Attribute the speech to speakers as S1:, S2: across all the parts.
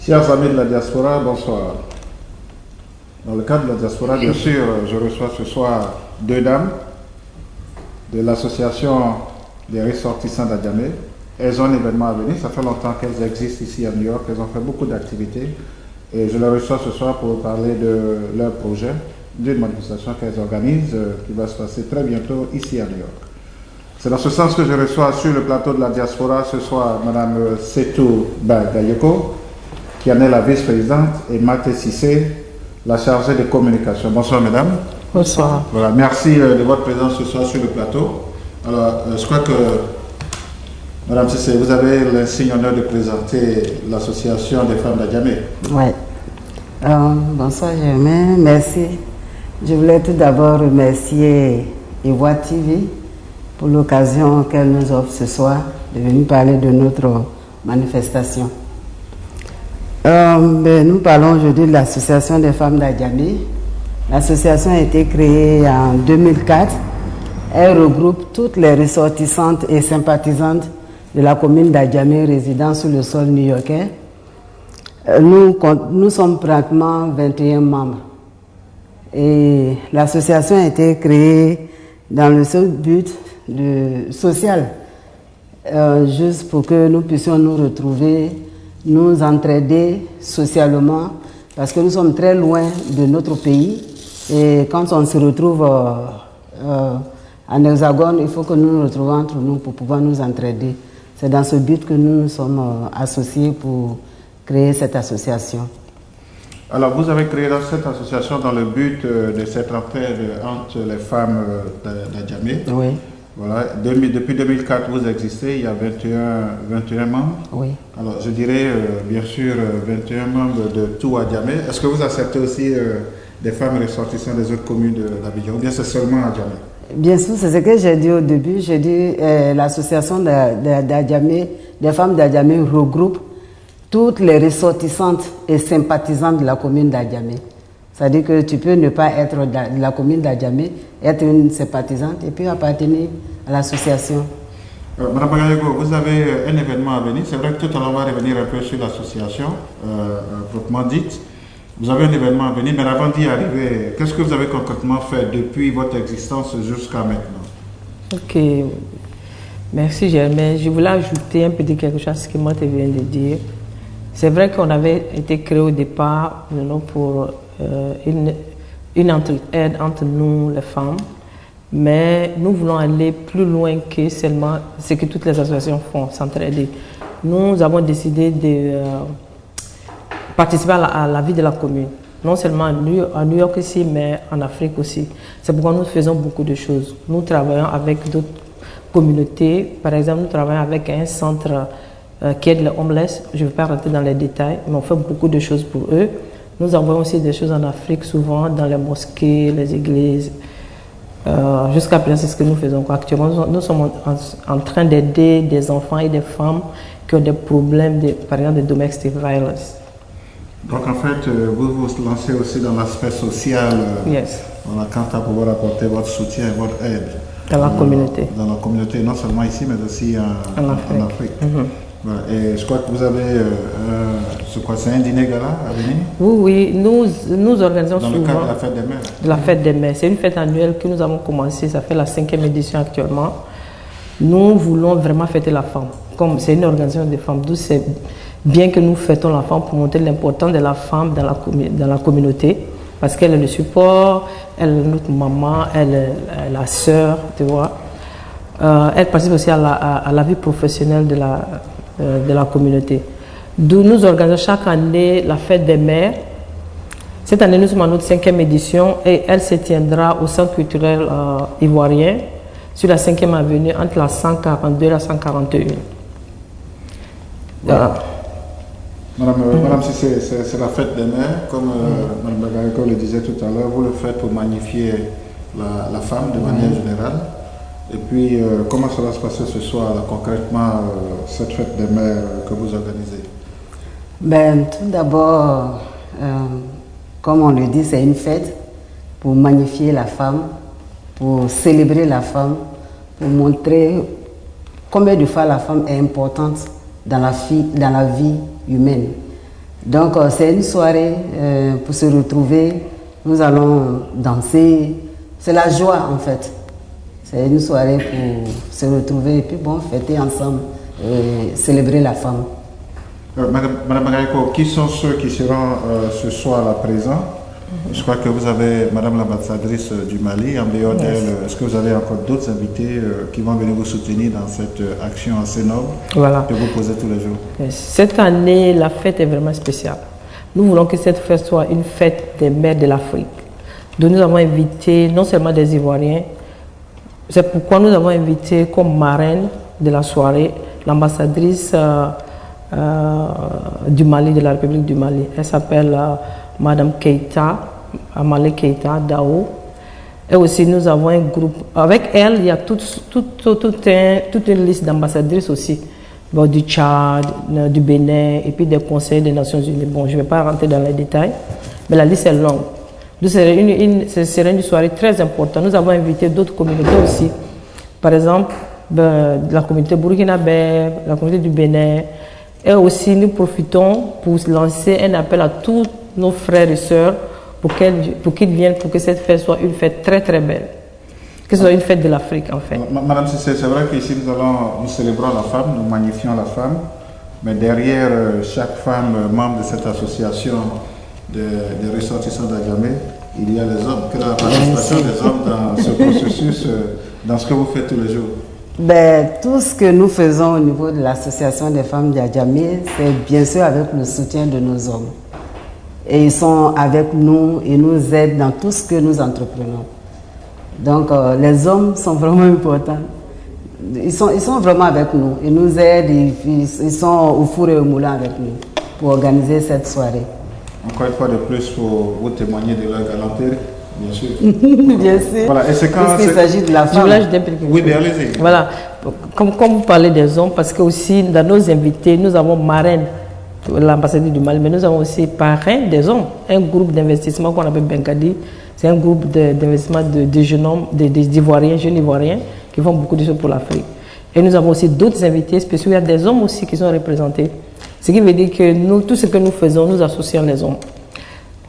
S1: Chers amis de la diaspora, bonsoir. Dans le cadre de la diaspora, bien sûr, je reçois ce soir deux dames de l'association des ressortissants d'Adjamé. Elles ont un événement à venir, ça fait longtemps qu'elles existent ici à New York, elles ont fait beaucoup d'activités et je les reçois ce soir pour parler de leur projet, d'une manifestation qu'elles organisent qui va se passer très bientôt ici à New York. C'est dans ce sens que je reçois sur le plateau de la diaspora ce soir Mme Setou Bagayoko, qui en est la vice-présidente, et Maté Sissé, la chargée de communication. Bonsoir mesdames.
S2: Bonsoir.
S1: Voilà, merci de votre présence ce soir sur le plateau. Alors, je crois que, Madame Sissé, vous avez l'insigne honneur de présenter l'association des femmes d'Adjamé.
S2: Oui. Bonsoir Germain, merci. Je voulais tout d'abord remercier Ivoire TV pour l'occasion qu'elle nous offre ce soir de venir parler de notre manifestation. Nous parlons aujourd'hui de l'association des femmes d'Adjamé. L'association a été créée en 2004. Elle regroupe toutes les ressortissantes et sympathisantes de la commune d'Adjamé résidant sur le sol new-yorkais. Nous sommes pratiquement 21 membres. Et l'association a été créée dans le seul but social, juste pour que nous puissions nous retrouver, nous entraider socialement, parce que nous sommes très loin de notre pays et quand on se retrouve en hexagone, il faut que nous nous retrouvions entre nous pour pouvoir nous entraider. C'est dans ce but que nous nous sommes associés pour créer cette association.
S1: Alors vous avez créé cette association dans le but de cette entraide entre les femmes d'Adjamé.
S2: Oui.
S1: Voilà. Depuis 2004, vous existez, il y a 21 membres.
S2: Oui.
S1: Alors, je dirais, bien sûr, 21 membres de tout Adjamé. Est-ce que vous acceptez aussi des femmes ressortissantes des autres communes d'Abidjan, ou bien c'est seulement Adjamé?
S2: Bien sûr, c'est ce que j'ai dit au début. J'ai dit l'association d'Adjamé, des femmes d'Adjamé regroupe toutes les ressortissantes et sympathisantes de la commune d'Adjamé. C'est-à-dire que tu peux ne pas être de la commune d'Adjamé, être une sympathisante et puis appartenir à l'association.
S1: Madame Bagayoko, vous avez un événement à venir. C'est vrai que tout à l'heure on va revenir un peu sur l'association proprement dite. Vous avez un événement à venir, mais avant d'y arriver, qu'est-ce que vous avez concrètement fait depuis votre existence jusqu'à maintenant?
S3: Ok, merci Germain. Je voulais ajouter un petit quelque chose à ce que moi tu viens de dire. C'est vrai qu'on avait été créé au départ pour une entraide entre nous, les femmes, mais nous voulons aller plus loin que seulement ce que toutes les associations font, s'entraider. Nous avons décidé de participer à la vie de la commune, non seulement à New York ici, mais en Afrique aussi. C'est pourquoi nous faisons beaucoup de choses. Nous travaillons avec d'autres communautés. Par exemple, nous travaillons avec un centre qui aide les homeless. Je ne vais pas rentrer dans les détails, mais on fait beaucoup de choses pour eux. Nous envoyons aussi des choses en Afrique, souvent dans les mosquées, les églises. Jusqu'à présent, c'est ce que nous faisons. Actuellement, nous sommes en train d'aider des enfants et des femmes qui ont des problèmes, par exemple, de domestic violence.
S1: Donc en fait, vous vous lancez aussi dans l'aspect social,
S3: Yes.
S1: Quant à pouvoir apporter votre soutien et votre aide.
S3: Dans la communauté.
S1: Dans la communauté, non seulement ici, mais aussi en Afrique.
S3: Mm-hmm.
S1: Voilà. Et je crois que vous avez, c'est un dîner gala à venir?
S3: Oui, nous organisons souvent...
S1: Dans le cadre de la fête des mères?
S3: De la fête des mères. C'est une fête annuelle que nous avons commencé, ça fait la 5e édition actuellement. Nous voulons vraiment fêter la femme. Comme c'est une organisation de femmes, d'où c'est bien que nous fêtons la femme pour montrer l'importance de la femme dans la communauté, parce qu'elle est le support, elle est notre maman, elle est la sœur, tu vois. Elle participe aussi à la vie professionnelle de la communauté. D'où nous organisons chaque année la fête des mères. Cette année, nous sommes à notre 5e édition et elle se tiendra au centre culturel ivoirien sur la 5e avenue entre la 142 et la 141.
S1: Madame, si c'est la fête des mères, comme Mme Bagayoko le disait tout à l'heure, vous le faites pour magnifier la femme de manière générale. Et puis, comment ça va se passer ce soir, là, concrètement, cette fête des mères que vous organisez?
S2: Tout d'abord, comme on le dit, c'est une fête pour magnifier la femme, pour célébrer la femme, pour montrer combien de fois la femme est importante dans la vie humaine. Donc c'est une soirée pour se retrouver, nous allons danser, c'est la joie en fait. C'est une soirée pour se retrouver et puis bon, fêter ensemble, célébrer la femme.
S1: Madame Magaïko, qui sont ceux qui seront ce soir là présents? Je crois que vous avez Madame l'ambassadrice du Mali, en dehors d'elle, est-ce que vous avez encore d'autres invités qui vont venir vous soutenir dans cette action assez noble que vous posez tous les jours?
S3: Cette année, la fête est vraiment spéciale. Nous voulons que cette fête soit une fête des mères de l'Afrique. Donc nous avons invité non seulement des Ivoiriens, c'est pourquoi nous avons invité comme marraine de la soirée l'ambassadrice du Mali, de la République du Mali. Elle s'appelle Madame Keita, Amale Keita Dao. Et aussi nous avons un groupe. Avec elle, il y a toute une liste d'ambassadrices aussi. Bon, du Tchad, du Bénin et puis des conseils des Nations Unies. Bon, je ne vais pas rentrer dans les détails, mais la liste est longue. Donc, ce serait une soirée très importante. Nous avons invité d'autres communautés aussi. Par exemple, la communauté burkinabé, la communauté du Bénin. Et aussi, nous profitons pour lancer un appel à tous nos frères et sœurs pour qu'ils viennent, pour que cette fête soit une fête très très belle. Que ce soit une fête de l'Afrique en fait.
S1: Madame, c'est vrai qu'ici nous célébrons la femme, nous magnifions la femme, mais derrière chaque femme membre de cette association des ressortissants d'Adjamé, il y a les hommes. Quelle est la participation des hommes dans ce processus, dans ce que vous faites tous les jours?
S2: Tout ce que nous faisons au niveau de l'association des femmes d'Adjamé, c'est bien sûr avec le soutien de nos hommes. Et ils sont avec nous et nous aident dans tout ce que nous entreprenons. Donc les hommes sont vraiment importants. Ils sont vraiment avec nous. Ils nous aident, ils sont au four et au moulin avec nous pour organiser cette soirée.
S1: Encore une fois de plus pour vous témoigner de leur galanterie, bien sûr.
S2: Bien sûr.
S1: Voilà. Et c'est quand
S2: il s'agit de la femme.
S1: Oui, bien allez-y.
S3: Voilà. Comme vous parlez des hommes, parce que aussi dans nos invités, nous avons marraine, l'ambassadeur du Mali, mais nous avons aussi parrain des hommes, un groupe d'investissement qu'on appelle Benkadi. C'est un groupe d'investissement de jeunes hommes, des Ivoiriens, jeunes Ivoiriens, qui font beaucoup de choses pour l'Afrique. Et nous avons aussi d'autres invités spéciaux. Il y a des hommes aussi qui sont représentés. Ce qui veut dire que nous, tout ce que nous faisons, nous associons les hommes.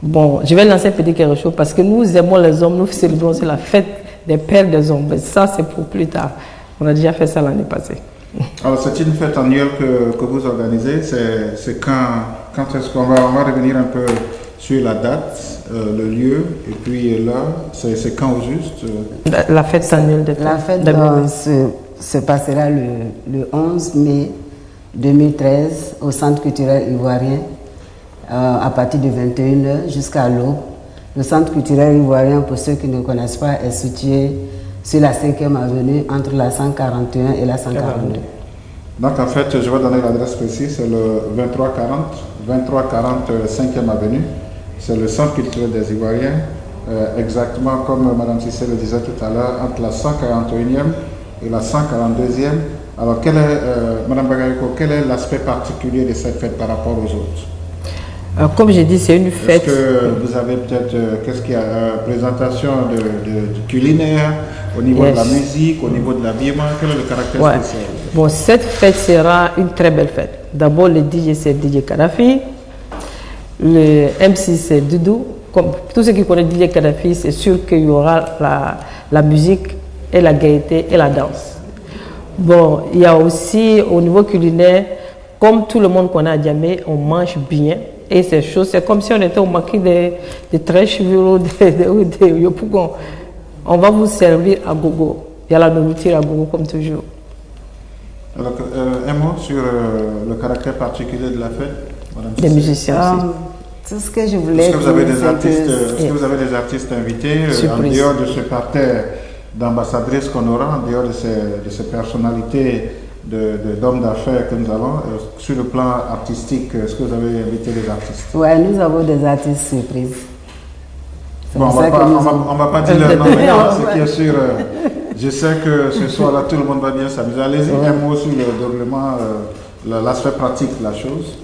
S3: Bon, je vais lancer un petit quelque chose parce que nous aimons les hommes, nous célébrons aussi la fête des pères des hommes. Mais ça, c'est pour plus tard. On a déjà fait ça l'année passée.
S1: Alors, c'est une fête annuelle que vous organisez. C'est quand est-ce qu'on va revenir un peu sur la date, le lieu et puis l'heure? C'est quand au juste?
S3: La fête annuelle des
S2: La fête se passera le 11 mai 2013 au Centre culturel ivoirien à partir de 21h jusqu'à l'aube. Le Centre culturel ivoirien, pour ceux qui ne connaissent pas, est situé sur la 5e avenue entre la 141 et la 142.
S1: Donc en fait, je vais donner l'adresse précise, c'est le 2340 5e avenue. C'est le Centre culturel des Ivoiriens, exactement comme Mme Cissé le disait tout à l'heure, entre la 141e et la 142e. Alors, Mme Bagaïko, quel est l'aspect particulier de cette fête par rapport aux autres?
S3: Comme j'ai dit, c'est une fête.
S1: Est-ce que vous avez peut-être, qu'est-ce qu'il y a, présentation de culinaire, au niveau de la musique, au niveau de l'habillement, quel est le caractère spécial?
S3: Bon, cette fête sera une très belle fête. D'abord, le DJ, c'est DJ Kadhafi. Le MC, c'est Doudou. Comme tous ceux qui connaissent DJ Kadhafi, c'est sûr qu'il y aura la musique et la gaieté et la danse. Bon, il y a aussi au niveau culinaire, comme tout le monde connaît à Djamé, on mange bien. Et ces choses, c'est comme si on était au maquis des trèches ou des yopougon. On va vous servir à gogo. Il y a la nourriture à gogo comme toujours.
S1: Alors, un mot sur le caractère particulier de la fête, Madame
S3: Des musiciens aussi.
S2: Tout ce que je voulais dire,
S1: est-ce que vous avez des artistes invités en dehors de ce parterre d'ambassadrices qu'on aura, en dehors de ces personnalités d'hommes d'affaires que nous avons, sur le plan artistique, est-ce que vous avez invité des artistes?
S2: Oui, nous avons des artistes surprises.
S1: Bon, on ne va pas dire leur nom maintenant, ce qui est sûr. Je sais que ce soir-là, tout le monde va bien s'amuser. Allez-y, un mot sur le déroulement, l'aspect pratique de la chose.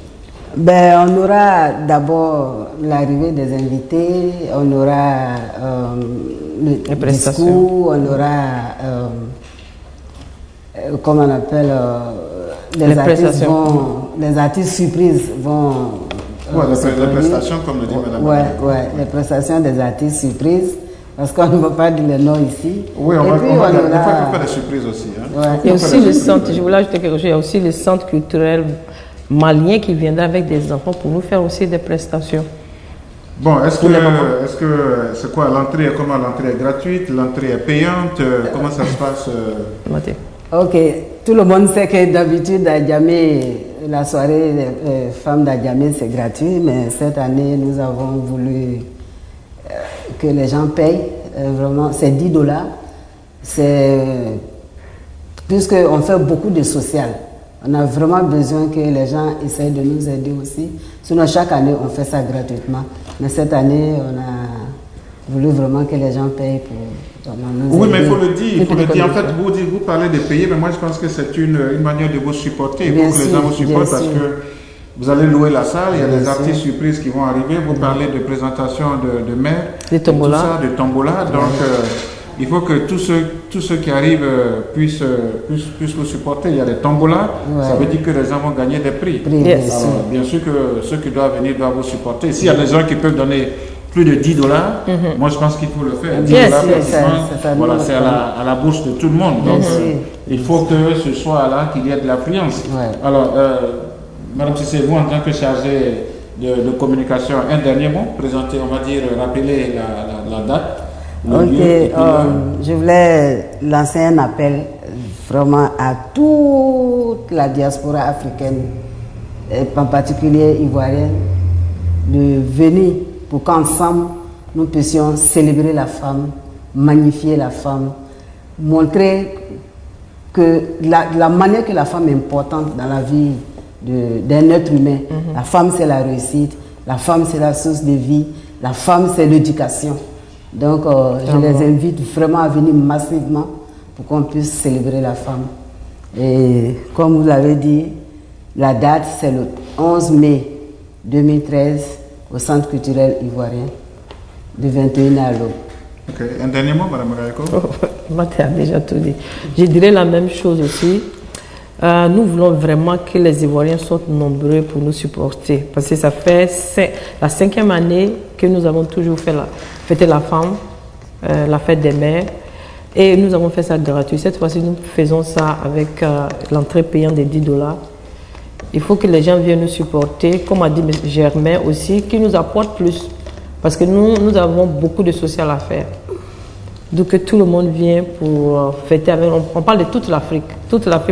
S2: On aura d'abord l'arrivée des invités, on aura le discours, on aura, comment on appelle, les artistes surprises vont
S1: Ouais, les prestations, comme le dit Mme.
S2: Ouais, les prestations des artistes surprises, parce qu'on ne va pas dire le nom ici.
S1: Oui, on va faire des surprises aussi. Hein.
S2: Ouais.
S3: Il y a aussi le centre, je voulais ajouter quelque chose, il y a aussi le centre culturel malien qui viendra avec des enfants pour nous faire aussi des prestations.
S1: Bon, est-ce que c'est quoi l'entrée? Comment l'entrée est gratuite? L'entrée est payante? Comment ça se passe?
S2: Ok, tout le monde sait que d'habitude à Djamé, la soirée des femmes d'Adjamé c'est gratuit, mais cette année nous avons voulu que les gens payent. Vraiment, c'est $10. Puisqu'on fait beaucoup de social. On a vraiment besoin que les gens essayent de nous aider aussi. Sinon, chaque année, on fait ça gratuitement. Mais cette année, on a voulu vraiment que les gens payent pour nous
S1: oui,
S2: aider.
S1: mais il faut le dire. En fait, vous parlez de payer, mais moi, je pense que c'est une manière de vous supporter. Il faut que les gens vous supportent parce que vous allez louer la salle, il y a des artistes surprises qui vont arriver. Vous parlez de présentation de mères,
S3: de tombola.
S1: De tombola. Donc, il faut que tous ceux qui arrivent puissent vous supporter. Il y a des tombolas, ça veut dire que les gens vont gagner des prix.
S2: Yes.
S1: Alors, bien sûr que ceux qui doivent venir doivent vous supporter. S'il y a des gens qui peuvent donner plus de $10, moi je pense qu'il faut le faire. Voilà, c'est à la bourse de tout le monde. Donc, il faut que ce soit là qu'il y ait de l'affluence. Alors, Madame Cissé, vous en tant que chargée de communication, un dernier mot, présenter, on va dire, rappeler la date.
S2: Je voulais lancer un appel vraiment à toute la diaspora africaine, et en particulier ivoirienne, de venir pour qu'ensemble nous puissions célébrer la femme, magnifier la femme, montrer que la manière que la femme est importante dans la vie d'un être humain. La femme c'est la réussite, la femme c'est la source de vie, la femme c'est l'éducation. Donc je les invite vraiment à venir massivement pour qu'on puisse célébrer la femme. Et comme vous l'avez dit, la date c'est le 11 mai 2013 au Centre culturel ivoirien de 21h à l'aube.
S1: Ok, un dernier mot, Mme Magayoko?
S3: Moi, tu as déjà tout dit. Je dirais la même chose aussi. Nous voulons vraiment que les Ivoiriens soient nombreux pour nous supporter. Parce que ça fait la 5e année que nous avons toujours fêté la femme, la fête des mères. Et nous avons fait ça gratuit. Cette fois-ci, nous faisons ça avec l'entrée payante de $10. Il faut que les gens viennent nous supporter, comme a dit M. Germain aussi, qui nous apporte plus. Parce que nous avons beaucoup de social à faire. Donc que tout le monde vient pour fêter avec nous. On parle de toute l'Afrique,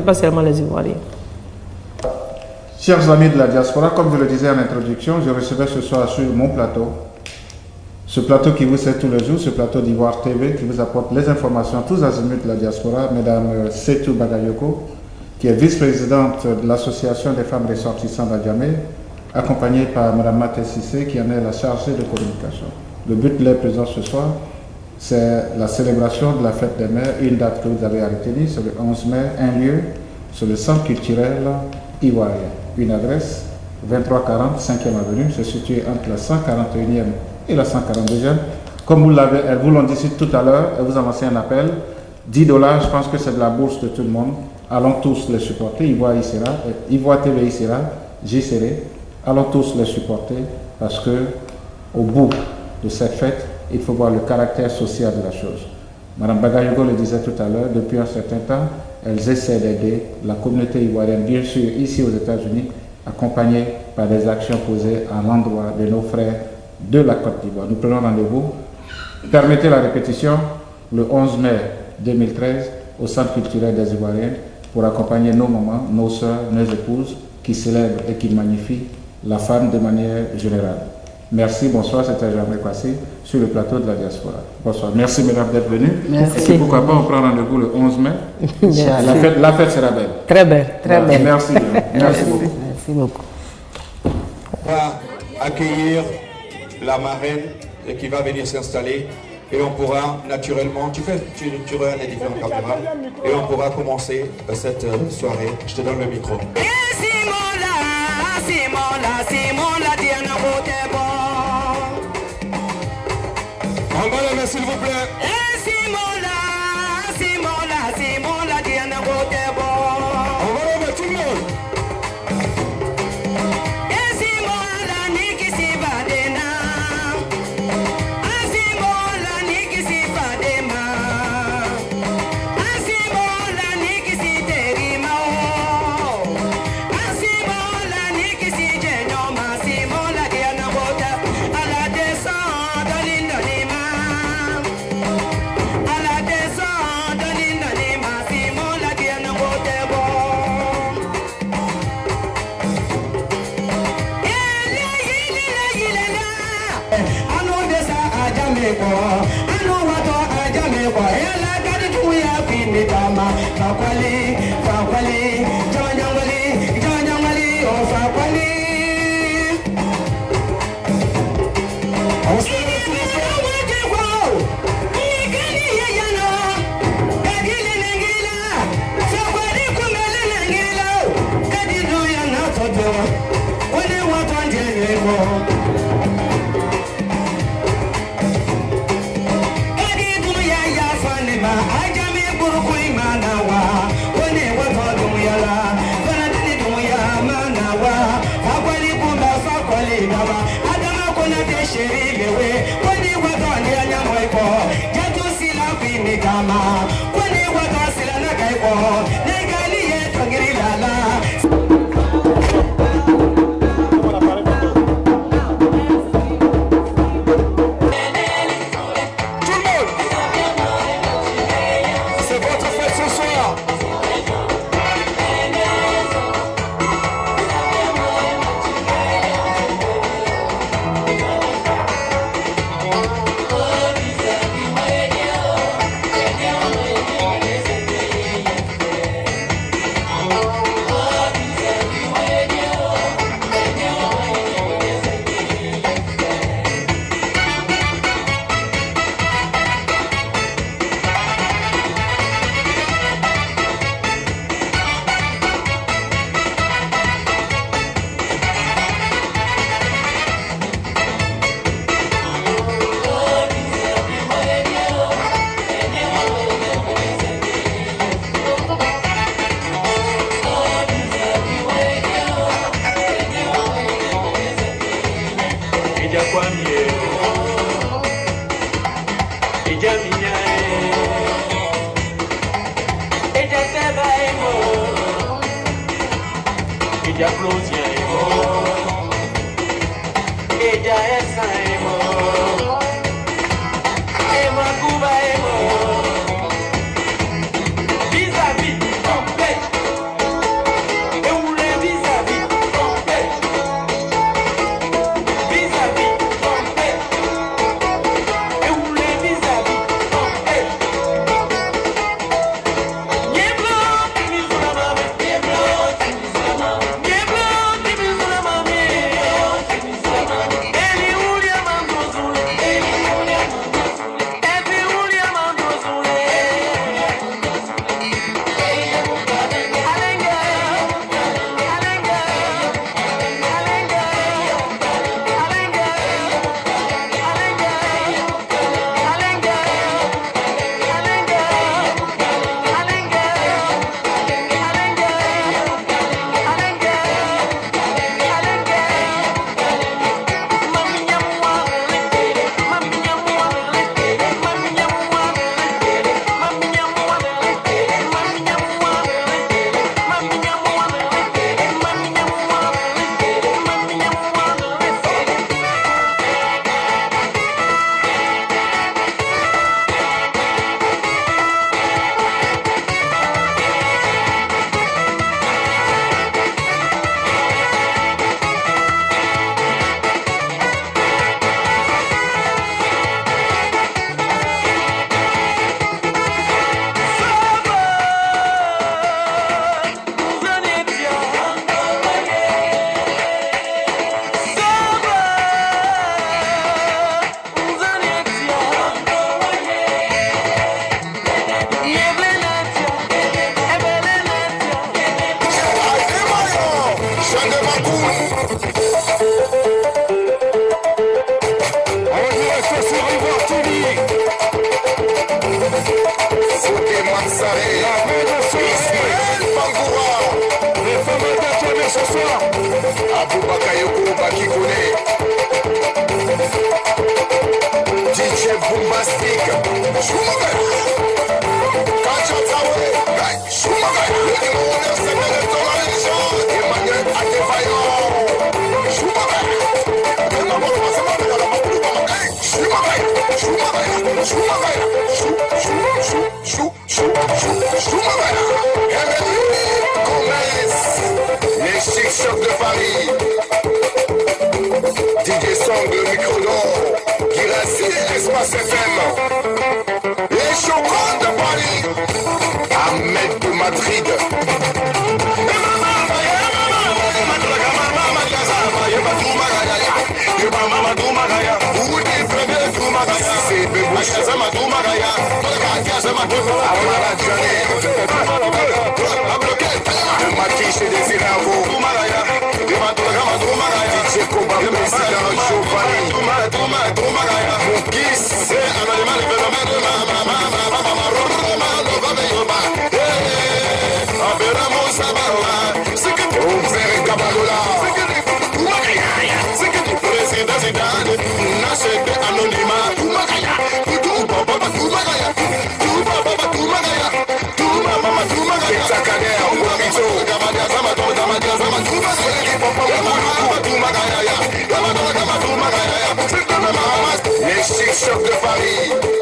S3: pas seulement les Ivoiriens.
S1: Chers amis de la diaspora, comme je le disais en introduction, je recevais ce soir sur mon plateau, ce plateau qui vous sert tous les jours, ce plateau d'Ivoire TV qui vous apporte les informations tous azimuts de la diaspora, Mme Setou Bagayoko, qui est vice-présidente de l'Association des femmes ressortissantes d'Adjamé, accompagnée par Mme Maté Cissé, qui en est la chargée de communication. Le but de leur présence ce soir, c'est la célébration de la fête des mères, une date que vous avez retenue, c'est le 11 mai, un lieu, c'est le Centre culturel ivoirien. Une adresse, 2340 5e avenue, c'est situé entre la 141e et la 142e. Comme vous l'ont dit tout à l'heure, et vous avancez un appel, $10, je pense que c'est de la bourse de tout le monde. Allons tous les supporter, Ivoire y sera, Ivoire TV y sera, j'y serai. Allons tous les supporter parce que au bout de cette fête, il faut voir le caractère social de la chose. Mme Bagayoko le disait tout à l'heure, depuis un certain temps, elles essaient d'aider la communauté ivoirienne, bien sûr ici aux États-Unis, accompagnée par des actions posées à l'endroit de nos frères de la Côte d'Ivoire. Nous prenons rendez-vous. Permettez la répétition, le 11 mai 2013, au Centre culturel des Ivoiriens, pour accompagner nos mamans, nos soeurs, nos épouses, qui célèbrent et qui magnifient la femme de manière générale. Merci, bonsoir, c'était Germain Kwasi sur le plateau de la diaspora. Bonsoir, merci mesdames d'être venues.
S2: Merci.
S1: Et pourquoi pas, on prend rendez-vous le 11 mai. La fête sera belle.
S3: Très belle, très belle.
S1: Merci, merci beaucoup.
S2: Merci beaucoup.
S4: On va accueillir la marraine qui va venir s'installer et on pourra naturellement, tu auras les différentes caméras et on pourra commencer cette soirée. Je te donne le micro. On va lever s'il vous plaît. On va lever tout le monde.
S5: Les chocolats de Paris, Ahmed de Madrid. Les chics chocs de Paris.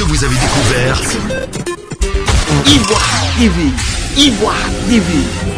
S6: Que vous avez découvert
S7: Ivoire TV. Ivoire TV.